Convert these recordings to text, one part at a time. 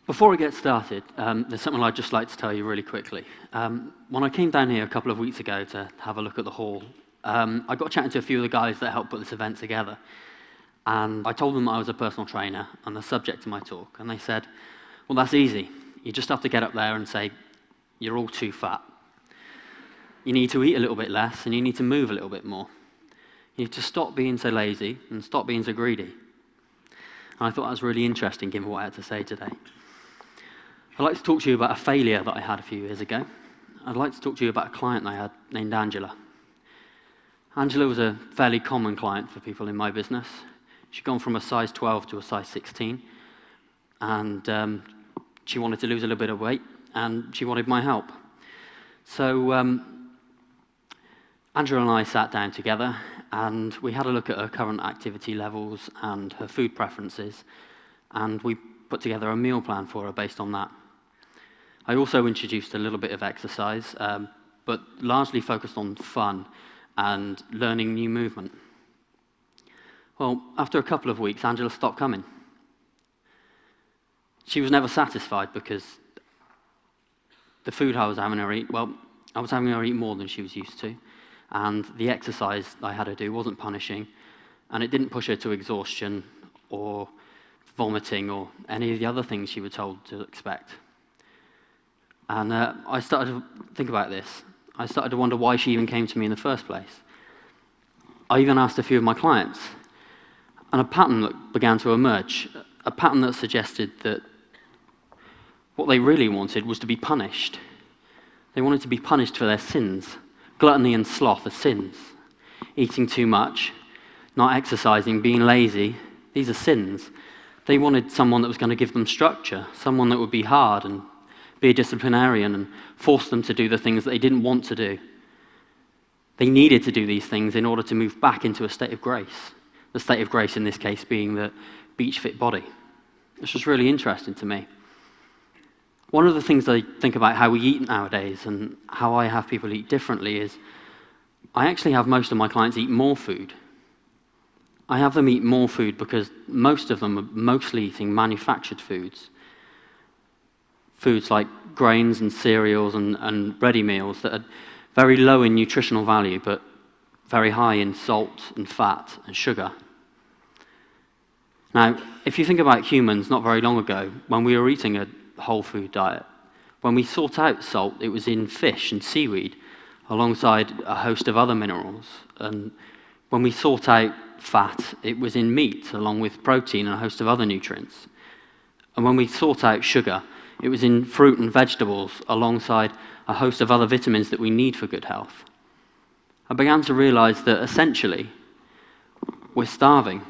Before we get started, there's something I'd just like to tell you really quickly. When I came down here a couple of weeks ago to have a look at the hall, I got chatting to a few of the guys that helped put this event together. And I told them that I was a personal trainer and the subject of my talk. And they said, well, that's easy. You just have to get up there and say, you're all too fat. You need to eat a little bit less and you need to move a little bit more. You need to stop being so lazy and stop being so greedy. And I thought that was really interesting given what I had to say today. I'd like to talk to you about a failure that I had a few years ago. I'd like to talk to you about a client I had named Angela. Angela was a fairly common client for people in my business. She'd gone from a size 12 to a size 16, and she wanted to lose a little bit of weight, and she wanted my help. So Angela and I sat down together, and we had a look at her current activity levels and her food preferences, and we put together a meal plan for her based on that. I also introduced a little bit of exercise, but largely focused on fun and learning new movement. Well, after a couple of weeks, Angela stopped coming. She was never satisfied because the food I was having her eat, well, I was having her eat more than she was used to, and the exercise I had her do wasn't punishing, and it didn't push her to exhaustion or vomiting or any of the other things she was told to expect. And I started to think about this. I started to wonder why she even came to me in the first place. I even asked a few of my clients, and a pattern that began to emerge, a pattern that suggested that what they really wanted was to be punished. They wanted to be punished for their sins. Gluttony and sloth are sins. Eating too much, not exercising, being lazy, these are sins. They wanted someone that was going to give them structure, someone that would be hard and be a disciplinarian and force them to do the things that they didn't want to do. They needed to do these things in order to move back into a state of grace. The state of grace in this case being the beach fit body. This was really interesting to me. One of the things I think about how we eat nowadays and how I have people eat differently is I actually have most of my clients eat more food. I have them eat more food because most of them are mostly eating manufactured foods. Foods like grains and cereals and ready meals that are very low in nutritional value but very high in salt and fat and sugar. Now, if you think about humans not very long ago, when we were eating a whole food diet, when we sought out salt, it was in fish and seaweed alongside a host of other minerals. And when we sought out fat, it was in meat along with protein and a host of other nutrients. And when we sought out sugar, it was in fruit and vegetables alongside a host of other vitamins that we need for good health. I began to realize that essentially we're starving.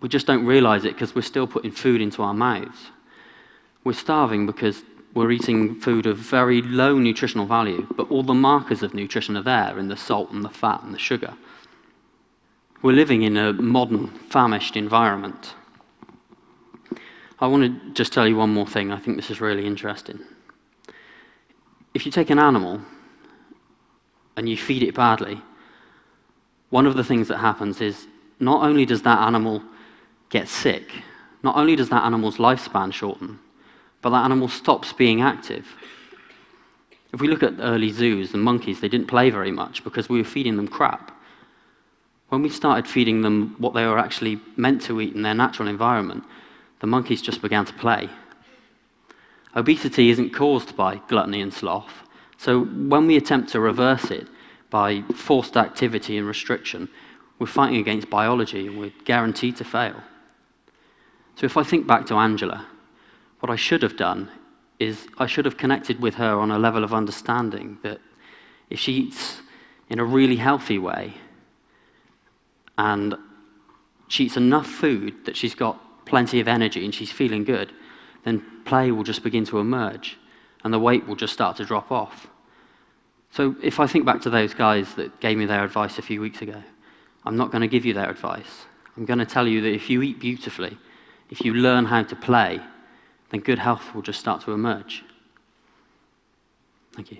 We just don't realize it because we're still putting food into our mouths. We're starving because we're eating food of very low nutritional value, but all the markers of nutrition are there in the salt and the fat and the sugar. We're living in a modern, famished environment. I want to just tell you one more thing. I think this is really interesting. If you take an animal and you feed it badly, one of the things that happens is not only does that animal get sick, not only does that animal's lifespan shorten, but that animal stops being active. If we look at early zoos, the monkeys, they didn't play very much because we were feeding them crap. When we started feeding them what they were actually meant to eat in their natural environment, the monkeys just began to play. Obesity isn't caused by gluttony and sloth, so when we attempt to reverse it by forced activity and restriction, we're fighting against biology and we're guaranteed to fail. So if I think back to Angela, what I should have done is I should have connected with her on a level of understanding that if she eats in a really healthy way and she eats enough food that she's got plenty of energy and she's feeling good, then play will just begin to emerge and the weight will just start to drop off. So if I think back to those guys that gave me their advice a few weeks ago, I'm not going to give you their advice. I'm going to tell you that if you eat beautifully, if you learn how to play, then good health will just start to emerge. Thank you.